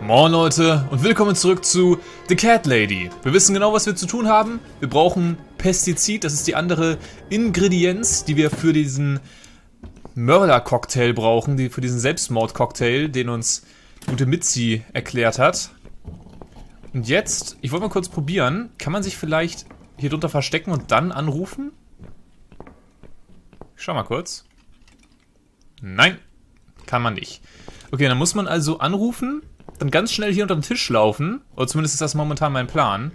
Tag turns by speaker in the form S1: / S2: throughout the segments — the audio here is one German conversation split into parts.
S1: Moin Leute und willkommen zurück zu The Cat Lady. Wir wissen genau, was wir zu tun haben. Wir brauchen Pestizid, das ist die andere Ingredienz, die wir für diesen Mörder-Cocktail brauchen, für diesen Selbstmord-Cocktail, den uns gute Mitzi erklärt hat. Und jetzt, ich wollte mal kurz probieren, kann man sich vielleicht hier drunter verstecken und dann anrufen? Ich schau mal kurz. Nein, kann man nicht. Okay, dann muss man also anrufen, dann ganz schnell hier unter den Tisch laufen, oder zumindest ist das momentan mein Plan.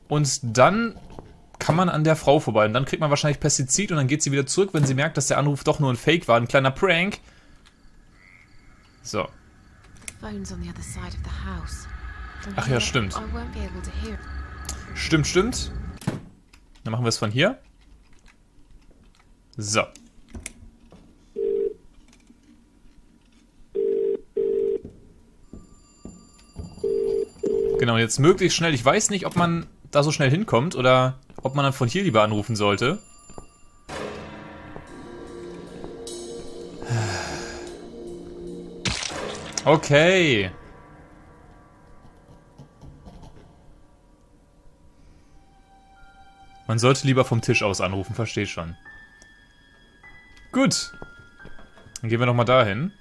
S1: Und dann kann man an der Frau vorbei und dann kriegt man wahrscheinlich Pestizid und dann geht sie wieder zurück, wenn sie merkt, dass der Anruf doch nur ein Fake war, ein kleiner Prank. So. Ach ja, stimmt. Stimmt. Dann machen wir es von hier. So. Genau, jetzt möglichst schnell. Ich weiß nicht, ob man da so schnell hinkommt oder ob man dann von hier lieber anrufen sollte. Okay. Man sollte lieber vom Tisch aus anrufen, verstehe schon. Gut. Dann gehen wir nochmal dahin.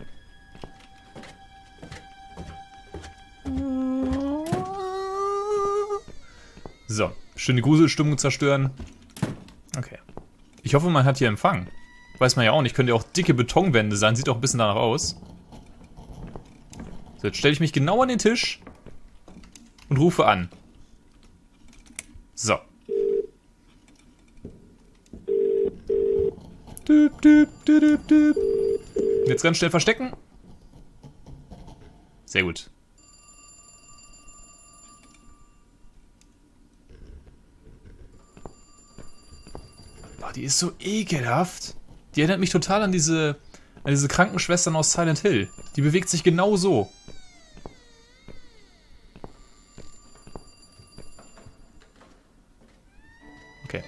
S1: So, schön die Gruselstimmung zerstören. Okay. Ich hoffe, man hat hier Empfang. Weiß man ja auch nicht. Könnte ja auch dicke Betonwände sein. Sieht auch ein bisschen danach aus. So, jetzt stelle ich mich genau an den Tisch und rufe an. So. Jetzt ganz schnell verstecken. Sehr gut. Boah, die ist so ekelhaft. Die erinnert mich total an diese Krankenschwestern aus Silent Hill. Die bewegt sich genau so. Okay.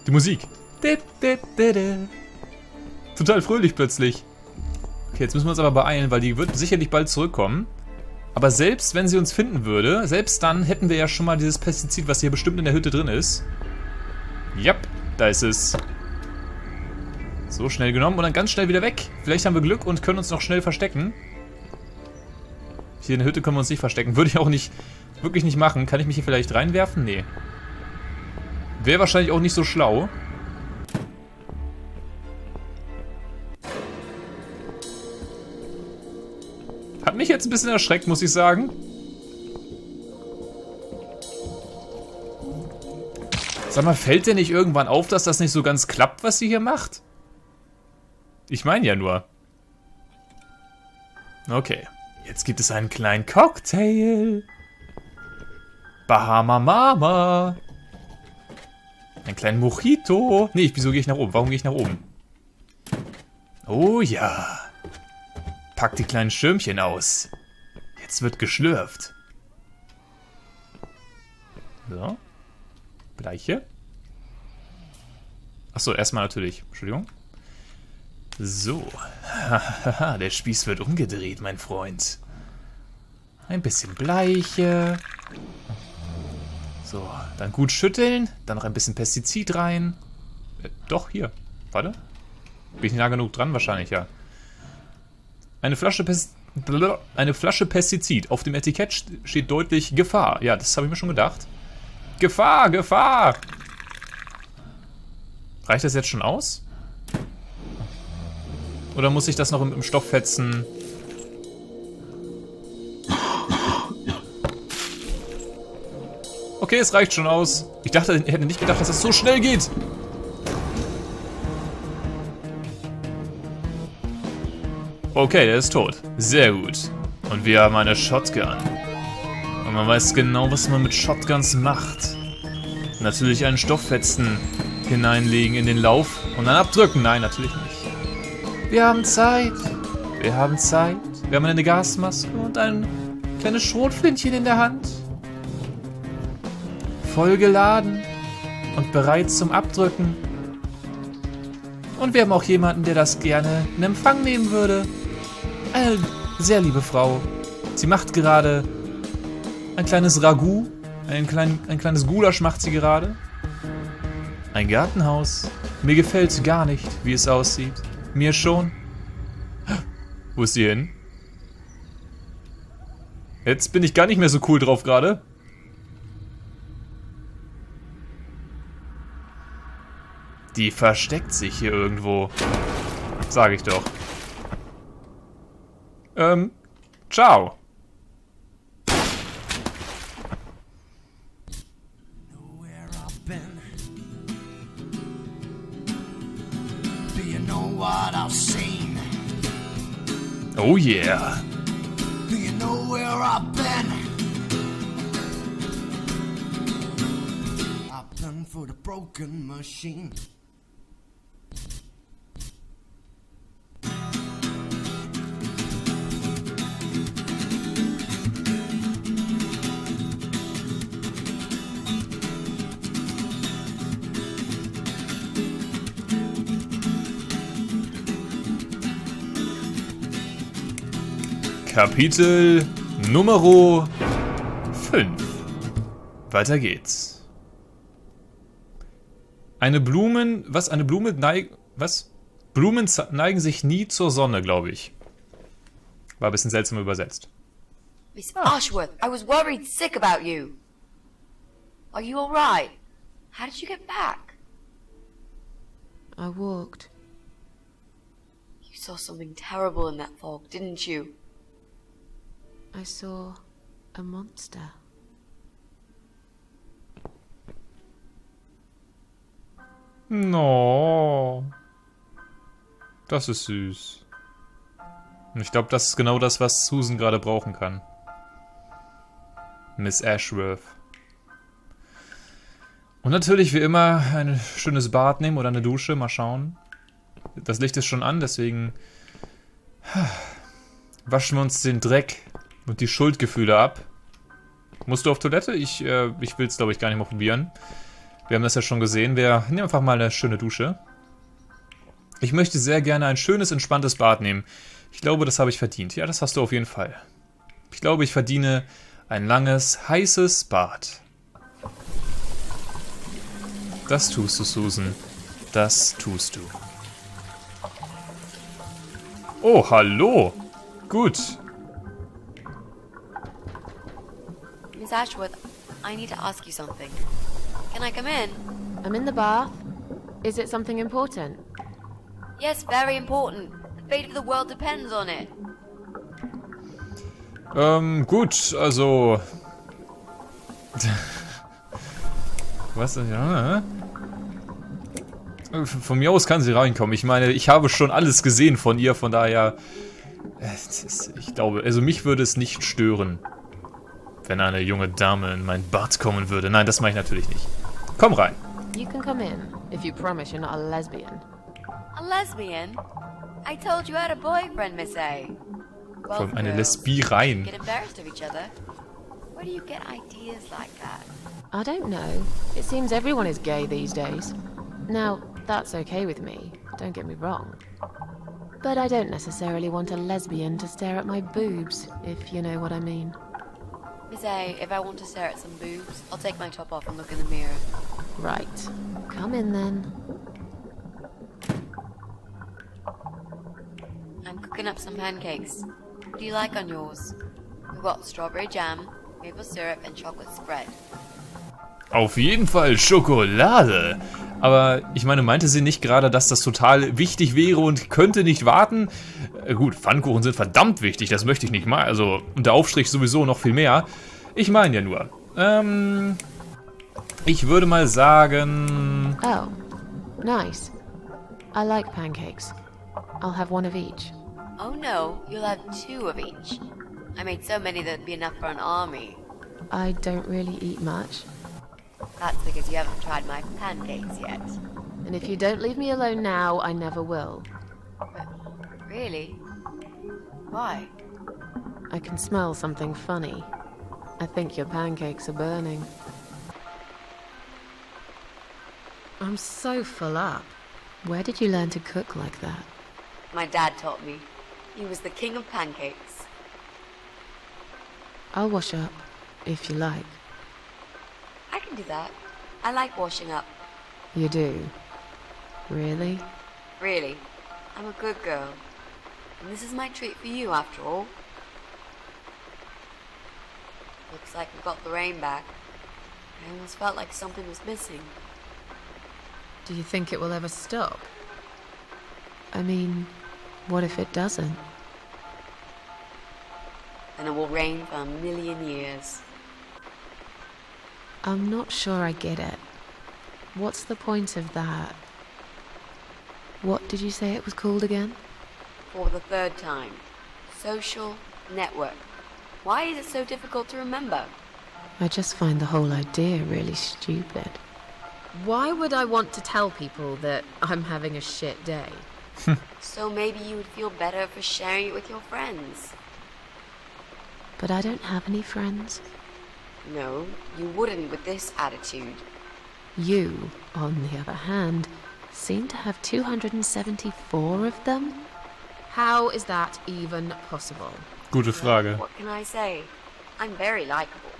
S1: Die Musik. Total fröhlich plötzlich. Okay, jetzt müssen wir uns aber beeilen, weil die wird sicherlich bald zurückkommen. Aber selbst wenn sie uns finden würde, selbst dann hätten wir ja schon mal dieses Pestizid, was hier bestimmt in der Hütte drin ist. Jap, da ist es. So, schnell genommen und dann ganz schnell wieder weg. Vielleicht haben wir Glück und können uns noch schnell verstecken. Hier in der Hütte können wir uns nicht verstecken. Würde ich auch nicht, wirklich nicht machen. Kann ich mich hier vielleicht reinwerfen? Nee. Wäre wahrscheinlich auch nicht so schlau. Hat mich jetzt ein bisschen erschreckt, muss ich sagen. Sag mal, fällt dir nicht irgendwann auf, dass das nicht so ganz klappt, was sie hier macht? Ich meine ja nur. Okay, jetzt gibt es einen kleinen Cocktail. Bahama Mama. Einen kleinen Mojito. Nee, wieso gehe ich nach oben? Warum gehe ich nach oben? Oh ja. Pack die kleinen Schirmchen aus. Jetzt wird geschlürft. So. Bleiche. Achso, erstmal natürlich. Entschuldigung. So. Hahaha, der Spieß wird umgedreht, mein Freund. Ein bisschen Bleiche. So, dann gut schütteln. Dann noch ein bisschen Pestizid rein. Doch, hier. Warte. Bin ich nah genug dran? Wahrscheinlich, ja. Eine Flasche Pestizid. Auf dem Etikett steht deutlich Gefahr. Ja, das habe ich mir schon gedacht. Gefahr, Gefahr! Reicht das jetzt schon aus? Oder muss ich das noch im Stoff fetzen? Okay, es reicht schon aus. Ich hätte nicht gedacht, dass es so schnell geht. Okay, der ist tot. Sehr gut. Und wir haben eine Shotgun. Und man weiß genau, was man mit Shotguns macht. Natürlich einen Stofffetzen hineinlegen in den Lauf und dann abdrücken. Nein, natürlich nicht. Wir haben Zeit. Wir haben Zeit. Wir haben eine Gasmaske und ein kleines Schrotflintchen in der Hand. Voll geladen und bereit zum Abdrücken. Und wir haben auch jemanden, der das gerne in Empfang nehmen würde. Eine sehr liebe Frau. Sie macht gerade ein kleines Ragout. Ein kleines Gulasch macht sie gerade. Ein Gartenhaus. Mir gefällt gar nicht, wie es aussieht. Mir schon. Wo ist sie hin? Jetzt bin ich gar nicht mehr so cool drauf gerade. Die versteckt sich hier irgendwo. Sag ich doch. Ciao. Oh yeah.
S2: Do you know where I've been? I've done for the broken machine.
S1: Kapitel Nummer 5. Weiter geht's. Blumen neigen sich nie zur Sonne, glaube ich. War ein bisschen seltsam übersetzt.
S3: Miss Ashworth, I was worried sick about you. Are you all right? How did you get back?
S4: I walked.
S3: You saw something terrible in that fog, didn't you?
S4: I saw a monster.
S1: No. Das ist süß. Und ich glaube, das ist genau das, was Susan gerade brauchen kann. Miss Ashworth. Und natürlich wie immer ein schönes Bad nehmen oder eine Dusche. Mal schauen. Das Licht ist schon an, deswegen waschen wir uns den Dreck und die Schuldgefühle ab. Musst du auf Toilette? Ich will es, glaube ich, gar nicht mal probieren. Wir haben das ja schon gesehen. Wir nehmen einfach mal eine schöne Dusche. Ich möchte sehr gerne ein schönes, entspanntes Bad nehmen. Ich glaube, das habe ich verdient. Ja, das hast du auf jeden Fall. Ich glaube, ich verdiene ein langes, heißes Bad. Das tust du, Susan. Das tust du. Oh, hallo. Gut.
S3: Miss Ashworth, I need to ask you something. Can I come in?
S4: I'm in the bath. Is it something important?
S3: Yes, very important. The fate of the world depends on it.
S1: Gut, also... Was? Ja. Von mir aus kann sie reinkommen. Ich meine, ich habe schon alles gesehen von ihr, von daher... Ich glaube, also mich würde es nicht stören, wenn eine junge Dame in mein Bad kommen würde. Nein, das mache ich natürlich nicht. Komm rein.
S4: You can come in, if you promise you're not a lesbian.
S3: A lesbian? I told you I had a boyfriend, Miss A.
S1: Von eine
S3: girls
S1: Lesbi rein.
S3: get embarrassed of each other. Where do you get ideas like that?
S4: I don't know. It seems everyone is gay these days. Now, that's okay with me, don't get me wrong. But I don't necessarily want a lesbian to stare at my boobs, if you know what I mean.
S3: Miss A, if I want to stare at some boobs, I'll take my top off and look in the mirror.
S4: Right. Come in then.
S3: I'm cooking up some pancakes. What do you like on yours? We've got strawberry jam, maple syrup and chocolate spread.
S1: Auf jeden Fall Schokolade. Aber ich meine, meinte sie nicht gerade, dass das total wichtig wäre und könnte nicht warten? Gut, Pfannkuchen sind verdammt wichtig, das möchte ich nicht mal. Also, und der Aufstrich sowieso noch viel mehr. Ich meine ja nur. Ich würde mal sagen...
S4: Oh, nice. I like pancakes. I'll have one of each.
S3: Oh no, you'll have 2 of each. I made so many that'd be enough for an army.
S4: I don't really eat much.
S3: That's because you haven't tried my pancakes yet.
S4: And if you don't leave me alone now, I never will.
S3: But really? Why?
S4: I can smell something funny. I think your pancakes are burning. I'm so full up. Where did you learn to cook like that?
S3: My dad taught me. He was the king of pancakes.
S4: I'll wash up, if you like.
S3: I can do that. I like washing up.
S4: You do? Really?
S3: Really. I'm a good girl. And this is my treat for you, after all. Looks like we got the rain back. I almost felt like something was missing.
S4: Do you think it will ever stop? I mean, what if it doesn't?
S3: And it will rain for 1,000,000 years.
S4: I'm not sure I get it. What's the point of that? What did you say it was called again?
S3: For the third time. Social network. Why is it so difficult to remember?
S4: I just find the whole idea really stupid. Why would I want to tell people that I'm having a shit day?
S3: So maybe you would feel better for sharing it with your friends.
S4: But I don't have any friends.
S3: No, you wouldn't with this attitude.
S4: You, on the other hand, seem to have 274 of them? How is that even possible?
S1: Gute Frage.
S3: What can I say? I'm very likable.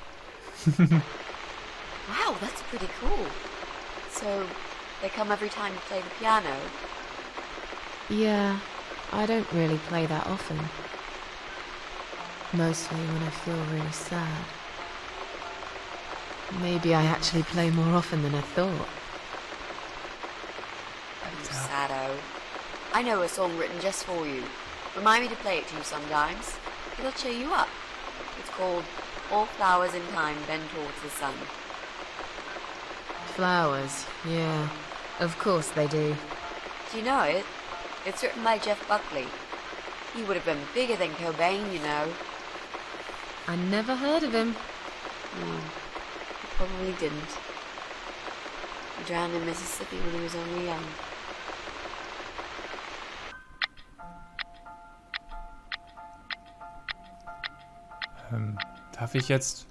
S3: Wow, that's pretty cool. So, they come every time you play the piano?
S4: Yeah, I don't really play that often. Mostly when I feel really sad. Maybe I actually play more often than I thought.
S3: Oh, Sado. I know a song written just for you. Remind me to play it to you sometimes. It'll cheer you up. It's called All Flowers in Time Bend Towards the Sun.
S4: Flowers, yeah. Of course they do.
S3: Do you know it? It's written by Jeff Buckley. He would have been bigger than Cobain, you know.
S4: I never heard of him.
S3: He probably didn't. He drowned in Mississippi when he was only young.
S1: Darf ich jetzt?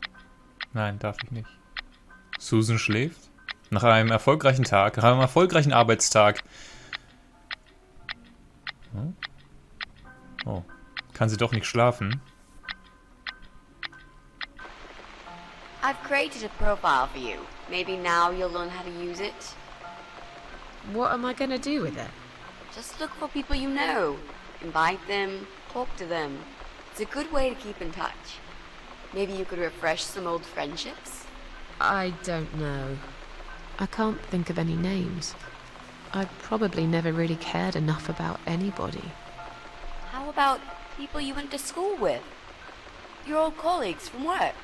S1: Nein, darf ich nicht. Susan schläft? Nach einem erfolgreichen Tag, nach einem erfolgreichen Arbeitstag. Oh, kann sie doch nicht schlafen?
S3: I've created a profile for you. Maybe now you'll learn how to use it.
S4: What am I gonna do with it?
S3: Just look for people you know. Invite them, talk to them. It's a good way to keep in touch. Maybe you could refresh some old friendships?
S4: I don't know. I can't think of any names. I probably never really cared enough about anybody.
S3: How about people you went to school with? Your old colleagues from work?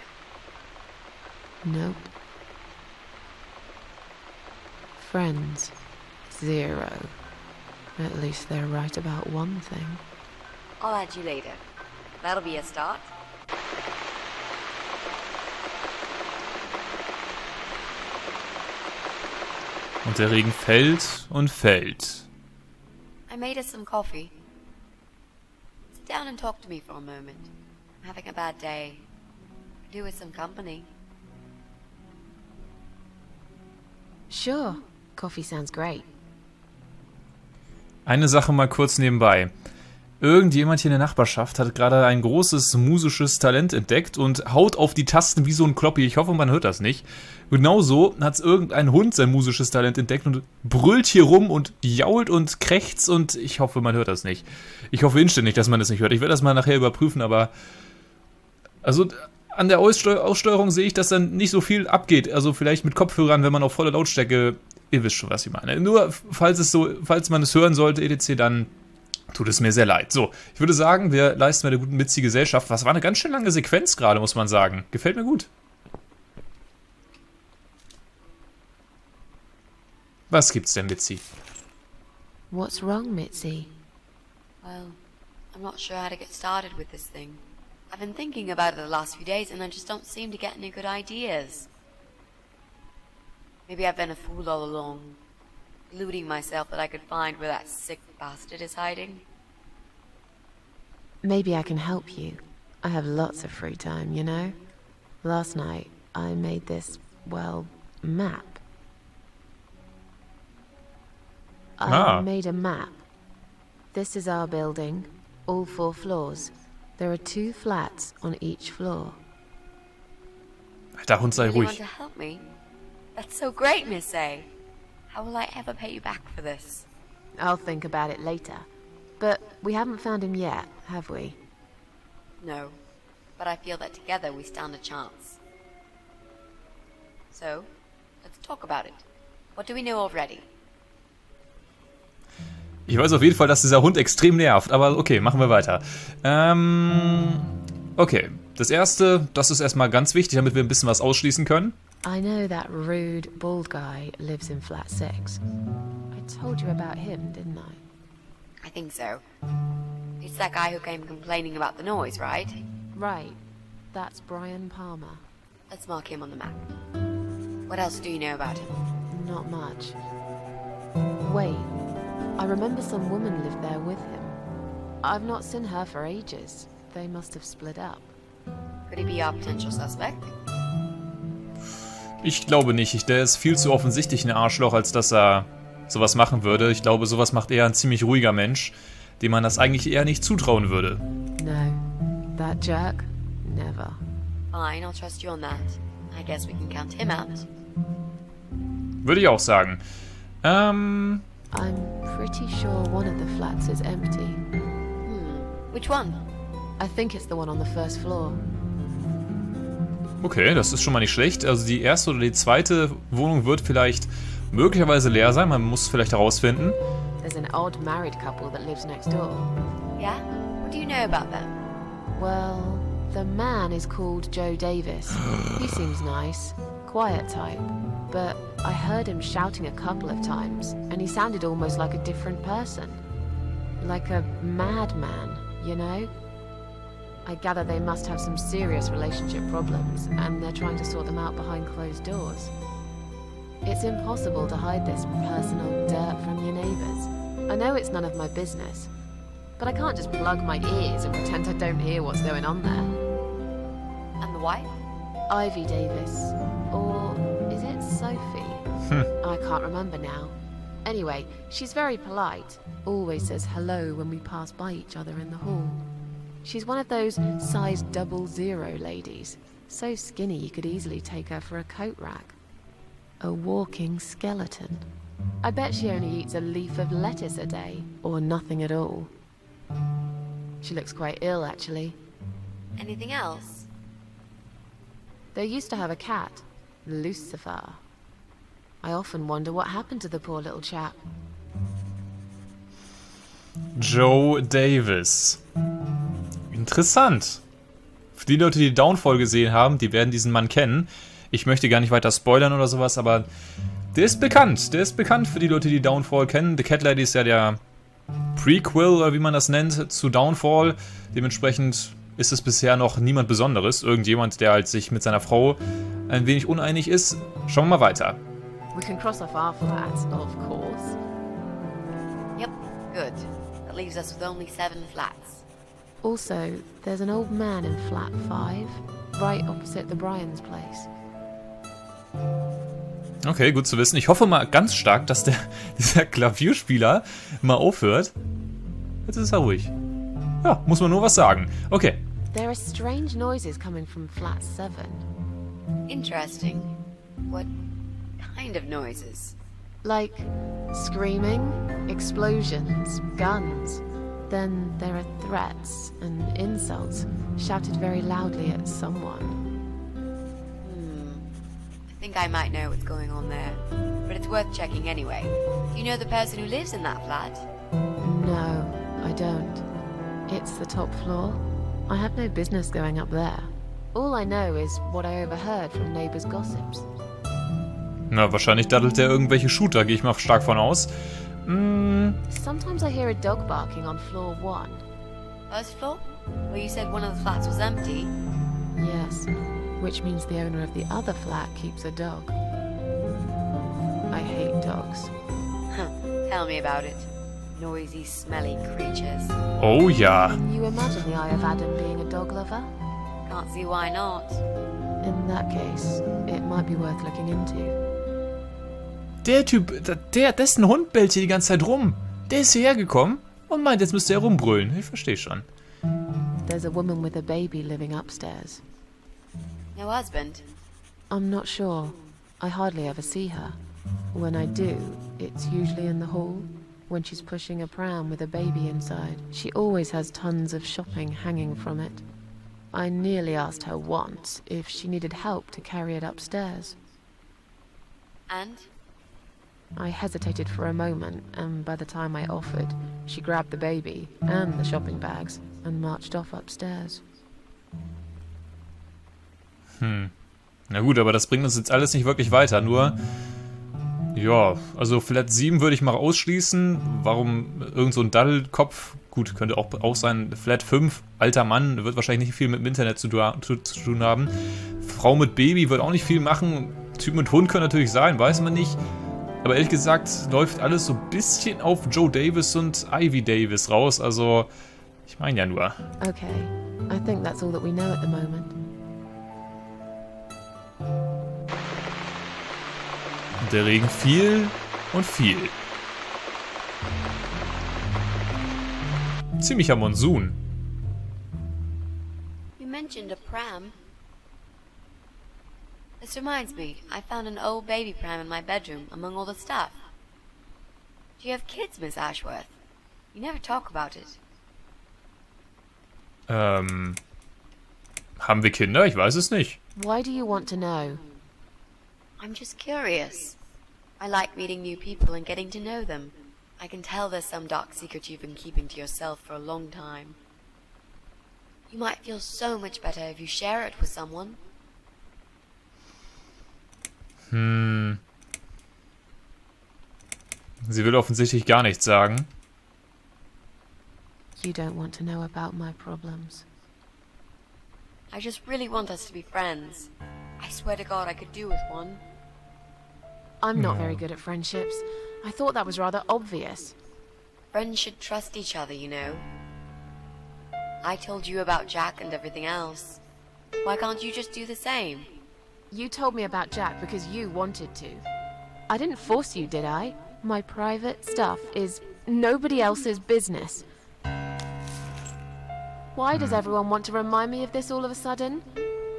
S4: Nope. Friends. 0. At least they're right about one thing.
S3: I'll add you later. That'll be a start.
S1: Und der Regen fällt und fällt.
S3: I made us some coffee. Sit down and talk to me for a moment. I'm having a bad day. Could do with some company.
S4: Sure. Coffee sounds great.
S1: Eine Sache mal kurz nebenbei. Irgendjemand hier in der Nachbarschaft hat gerade ein großes musisches Talent entdeckt und haut auf die Tasten wie so ein Kloppi. Ich hoffe, man hört das nicht. Genauso hat irgendein Hund sein musisches Talent entdeckt und brüllt hier rum und jault und krächzt und ich hoffe, man hört das nicht. Ich hoffe inständig, dass man das nicht hört. Ich werde das mal nachher überprüfen, aber also an der Aussteuerung sehe ich, dass dann nicht so viel abgeht. Also vielleicht mit Kopfhörern, wenn man auf volle Lautstärke, ihr wisst schon, was ich meine. Nur falls man es hören sollte, etc., dann tut es mir sehr leid. So, ich würde sagen, wir leisten bei der guten Mitzi Gesellschaft. Was war eine ganz schön lange Sequenz gerade, muss man sagen. Gefällt mir gut. Was gibt's denn, Mitzi?
S4: What's wrong, Mitzi?
S3: Well, I'm not sure how to get started with this thing. I've been thinking about it the last few days and I just don't seem to get any good ideas. Maybe I've been a fool all along, deluding myself that I could find where that sick bastard is hiding.
S4: Maybe I can help you. I have lots of free time, you know? Last night, I made this, well, map. I made a map. This is our building. All 4 floors. There are 2 flats on each floor.
S1: Der Hund sei
S3: You really want
S1: ruhig.
S3: to help me? That's so great, Miss A. How will I ever pay you back for this?
S4: I'll think about it later. But we haven't found him yet, have we?
S3: No, but I feel that together we stand a chance. So, let's talk about it. What do we know already?
S1: Ich weiß auf jeden Fall, dass dieser Hund extrem nervt, aber okay, machen wir weiter. Okay, das erste, das ist erstmal ganz wichtig, damit wir ein bisschen was ausschließen können.
S4: I know that rude, bald guy lives in flat 6. I told you about him, didn't I?
S3: I think so. It's that guy who came complaining about the noise, right?
S4: Right. That's Brian Palmer.
S3: Let's mark him on the map. What else do you know about him?
S4: Not much. Wait. I remember some woman lived there with him. I've not seen her for ages. They must have split up.
S3: Could he be our potential suspect?
S1: Ich glaube nicht. Der ist viel zu offensichtlich ein Arschloch, als dass er sowas machen würde. Ich glaube, sowas macht eher ein ziemlich ruhiger Mensch, dem man das eigentlich eher nicht zutrauen würde.
S4: No. That jerk? Never.
S3: Fine, I'll trust you on that. I guess we can count him out.
S1: Würde ich auch sagen.
S4: I'm pretty sure one of the flats is empty.
S3: Which one?
S4: I think it's the one on the first floor.
S1: Okay, das ist schon mal nicht schlecht. Also die erste oder die zweite Wohnung wird vielleicht möglicherweise leer sein. Man muss vielleicht herausfinden.
S4: There's an odd married couple that lives next door.
S3: Yeah? What do you know about them?
S4: Well, the man is called Joe Davis. He seems nice, quiet type. But I heard him shouting a couple of times, and he sounded almost like a different person. Like a madman, you know? I gather they must have some serious relationship problems, and they're trying to sort them out behind closed doors. It's impossible to hide this personal dirt from your neighbours. I know it's none of my business, but I can't just plug my ears and pretend I don't hear what's going on there.
S3: And the wife?
S4: Ivy Davis. Or is it Sophie? I can't remember now. Anyway, she's very polite. Always says hello when we pass by each other in the hall. She's one of those size 00 ladies. So skinny you could easily take her for a coat rack. A walking skeleton. I bet she only eats a leaf of lettuce a day, or nothing at all. She looks quite ill, actually.
S3: Anything else?
S4: They used to have a cat, Lucifer. I often wonder what happened to the poor little chap.
S1: Joe Davis. Interessant. Für die Leute, die Downfall gesehen haben, die werden diesen Mann kennen. Ich möchte gar nicht weiter spoilern oder sowas, aber der ist bekannt. Der ist bekannt für die Leute, die Downfall kennen. The Cat Lady ist ja der Prequel, oder wie man das nennt, zu Downfall. Dementsprechend ist es bisher noch niemand Besonderes. Irgendjemand, der halt sich mit seiner Frau ein wenig uneinig ist. Schauen wir mal weiter.
S4: We can cross off our flats, of course.
S3: Yep, good. That leaves us with only 7 flats.
S4: Also, there's an old man in flat 5, right opposite the Bryans' place.
S1: Okay, gut zu wissen. Ich hoffe mal ganz stark, dass dieser Klavierspieler mal aufhört. Jetzt ist er ruhig. Ja, muss man nur was sagen. Okay.
S4: There are strange noises coming from flat 7.
S3: Interesting. What kind of noises?
S4: Like screaming, explosions, guns. Then there are threats and insults shouted very loudly at someone.
S3: I think I might know what's going on there, but it's worth checking anyway. Do you know the person who lives in that flat?
S4: No, I don't. It's the top floor. I have no business going up there. All I know is what I overheard from neighbors' gossips.
S1: Na, wahrscheinlich daddelt er irgendwelche Shooter, gehe ich mal stark von aus.
S4: Sometimes I hear a dog barking on floor 1.
S3: First floor? Where you said one of the flats was empty?
S4: Yes, which means the owner of the other flat keeps a dog. I hate dogs.
S3: Tell me about it. Noisy, smelly creatures.
S1: Oh ja.
S4: Can you imagine the Eye of Adam being a dog lover?
S3: Can't see why not.
S4: In that case, it might be worth looking into.
S1: Der Typ, dessen Hund bellt hier die ganze Zeit rum. Der ist hierher gekommen und meint, jetzt müsste er rumbrüllen. Ich verstehe schon.
S4: There's a woman with a baby living upstairs.
S3: No husband?
S4: I'm not sure. I hardly ever see her. When I do, it's usually in the hall, when she's pushing a pram with a baby inside. She always has tons of shopping hanging from it. I nearly asked her once if she needed help to carry it upstairs.
S3: And?
S4: I hesitated for a moment, and by the time I offered, she grabbed the baby and the shopping bags and marched off upstairs.
S1: Na gut, aber das bringt uns jetzt alles nicht wirklich weiter, nur... Ja, also Flat 7 würde ich mal ausschließen. Warum irgend so ein Daddelkopf? Gut, könnte auch sein. Flat 5, alter Mann, wird wahrscheinlich nicht viel mit dem Internet zu tun haben. Frau mit Baby wird auch nicht viel machen. Typ mit Hund könnte natürlich sein, weiß man nicht. Aber ehrlich gesagt läuft alles so ein bisschen auf Joe Davis und Ivy Davis raus. Also, ich meine ja nur.
S4: Okay, I think that's all that we know at the moment.
S1: Der Regen fiel und fiel. Ziemlicher Monsun.
S3: You mentioned a pram. This reminds me, I found an old baby pram in my bedroom among all the stuff. Do you have kids, Miss Ashworth? You never talk about it.
S1: Haben wir Kinder? Ich weiß es nicht.
S4: Why do you want to know?
S3: I'm just curious. I like meeting new people and getting to know them. I can tell there's some dark secret you've been keeping to yourself for a long time. You might feel so much better if you share it with someone.
S1: Sie will offensichtlich gar nichts sagen.
S4: You don't want to know about my problems.
S3: I just really want us to be friends. I swear to God I could do with one.
S4: I'm not very good at friendships. I thought that was rather obvious.
S3: Friends should trust each other, you know. I told you about Jack and everything else. Why can't you just do the same?
S4: You told me about Jack because you wanted to. I didn't force you, did I? My private stuff is nobody else's business. Why does everyone want to remind me of this all of a sudden?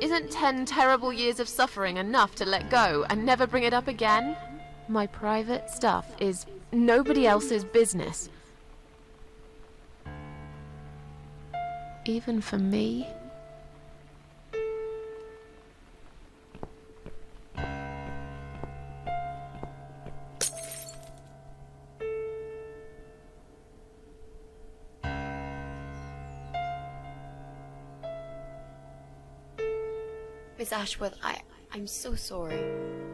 S4: Isn't 10 terrible years of suffering enough to let go and never bring it up again? My private stuff is nobody else's business. Even for me?
S3: Miss Ashworth, I'm so sorry.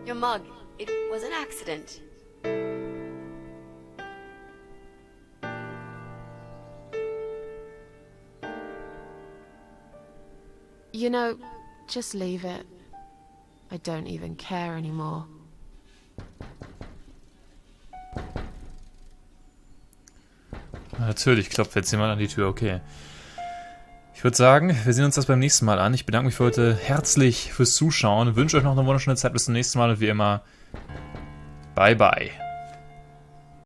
S3: Your mug, it was an accident.
S4: You know, just leave it. I don't even care anymore.
S1: Natürlich klopft jetzt jemand an die Tür, okay. Ich würde sagen, wir sehen uns das beim nächsten Mal an. Ich bedanke mich für heute herzlich fürs Zuschauen. Wünsche euch noch eine wunderschöne Zeit. Bis zum nächsten Mal und wie immer, bye bye.